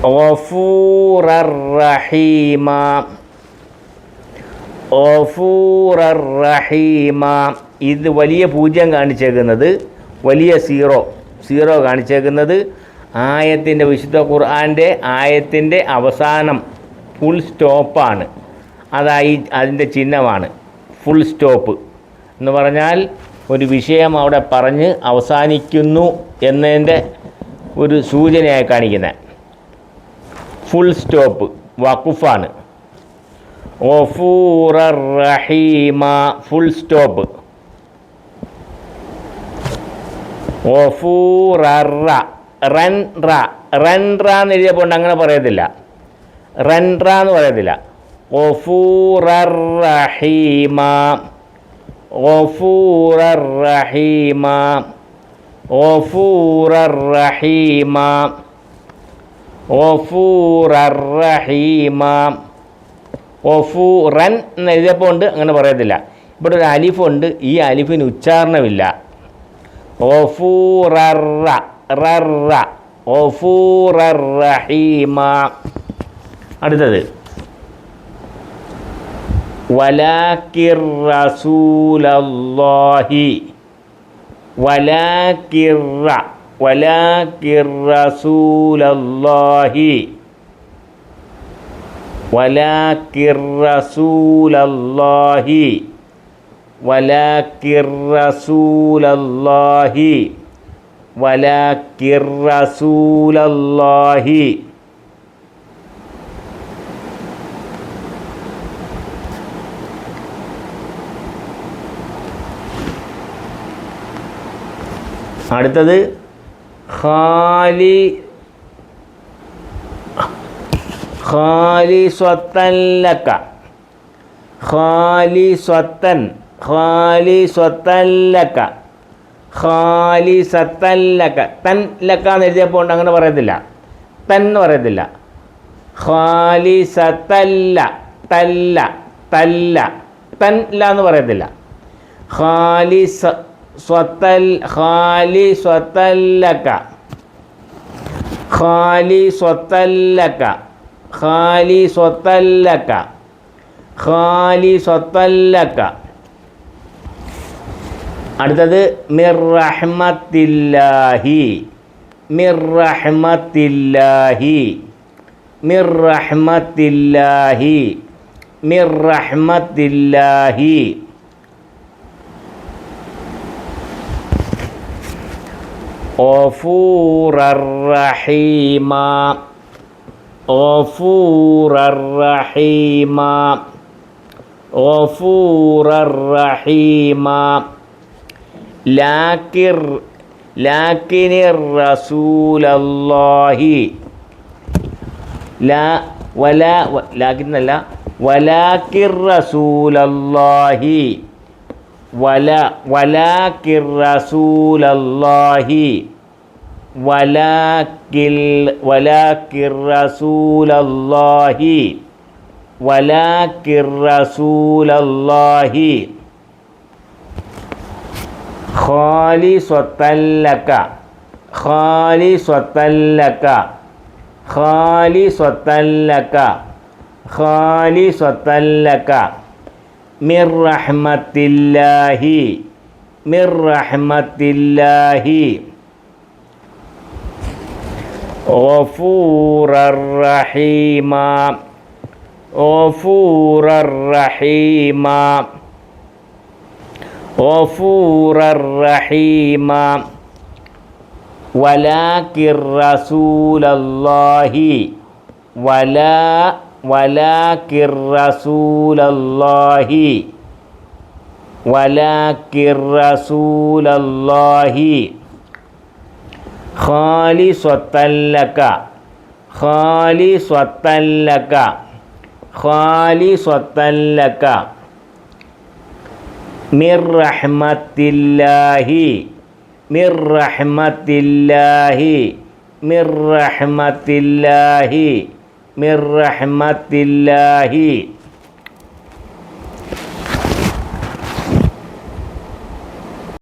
ഗഫൂറർ റഹീമ, ഗഫൂറർ റഹീമ. ഇത് വലിയ 0 കാണിച്ചേക്കുന്നത്, വലിയ സീറോ കാണിച്ചേക്കുന്നത് ആയത്തിൻ്റെ, വിശുദ്ധ ഖുർആൻ്റെ ആയത്തിൻ്റെ അവസാനം ഫുൾ സ്റ്റോപ്പാണ്. അതായി അതിൻ്റെ ചിഹ്നമാണ് ഫുൾ സ്റ്റോപ്പ് എന്ന് പറഞ്ഞാൽ ഒരു വിഷയം അവിടെ പറഞ്ഞ് അവസാനിക്കുന്നു എന്നതിൻ്റെ ഒരു സൂചനയായി കാണിക്കുന്നത്. ഫുൾ സ്റ്റോപ്പ് വഖഫാണ്. ഗഫൂറർ റഹീമ ഫുൾ സ്റ്റോപ്പ്. ഗഫൂറർ റൻ എന്ന് എഴുതിയപ്പോൾ അങ്ങനെ പറയത്തില്ല, റൻറ എന്ന് പറയത്തില്ല. ഗഫൂറർ റഹീമ, ഗഫൂറർ റഹീമ, ഗഫൂറർ റഹീമ, ഗഫൂറർ റഹീമ. ഗഫൂറൻ എന്ന് എഴുതിയപ്പോൾ ഉണ്ട്, അങ്ങനെ പറയത്തില്ല. ഇവിടെ ഒരു അലിഫുണ്ട്, ഈ അലിഫിന് ഉച്ചാരണമില്ല. ഗഫൂറർ ററ, ഗഫൂറർ റഹീമ. അടുത്തത് വലാകിർ റസൂലല്ലാഹി, വലാകിർ റസൂലല്ലാഹി, വലാകിർ റസൂലല്ലാഹി, വലാകിർ റസൂലല്ലാഹി, വലാകിർ റസൂലല്ലാഹി. അടുത്തത് ഖാലിസ്വത്തൻ ലക, ഖാലിസ്വത്തൻ, ഖാലിസ്വത്തൻ ലക, ഖാലിസത്തൻ ലക. തൻ ലക എന്ന് എഴുതിയപ്പോൾ ഉണ്ട്, അങ്ങനെ പറയത്തില്ല, തൻ എന്ന് പറയത്തില്ല. ഖാലിസത്തല്ല, തല്ല, തല്ല, തൻ ല എന്ന് പറയത്തില്ല. ഖാലിസ്വത്തൻ ലക, ഖാലിസ്വത്തൻ ലക, ഖാലിസ്വത്തൻ ലക, ഖാലിസ്വത്തൻ ലക. അടുത്തത് മിർ റഹ്മത്തില്ലാഹി, മിർ റഹ്മത്തില്ലാഹി, മിർ റഹ്മത്തില്ലാഹി, മിർ റഹ്മത്തില്ലാഹി. ഗഫൂറർ റഹീമ, ഗഫൂറർ റഹീമ, ഗഫൂറർ റഹീമ. ലാക്കിനിർ റസൂലല്ലാഹി, ലാക്കിനല്ല, വലാക്കിർ റസൂലല്ലാഹി, വലാക്കിർ റസൂലല്ലാഹി, വലാക്കിർ റസൂലല്ലാഹി, വലാക്കിർ റസൂലല്ലാഹി. ഖാലിസ്വത്തൻ ലക, ഖാലിസ്വത്തൻ ലക, ഖാലിസ്വത്തൻ ലക, ഖാലിസ്വത്തൻ ലക. മിർ റഹ്മത്തില്ലാഹി, മിർ റഹ്മത്തില്ലാഹി. ഗഫൂറർ റഹീമ, ഗഫൂറർ റഹീമ, ഗഫൂറർ റഹീമ. വലാകിർ റസൂലല്ലാഹി, വലാകിർ റസൂലല്ലാഹി, വലാകിർ റസൂലല്ലാഹി. ഖാലിസ്വത്തൻ ലക, ഖാലിസ്വത്തൻ ലക, ഖാലിസ്വത്തൻ ലക. മിർ റഹ്മത്തില്ലാഹി, മിർ റഹ്മത്തില്ലാഹി, മിർ റഹ്മത്തില്ലാഹി, മിർ റഹ്മത്തില്ലാഹി.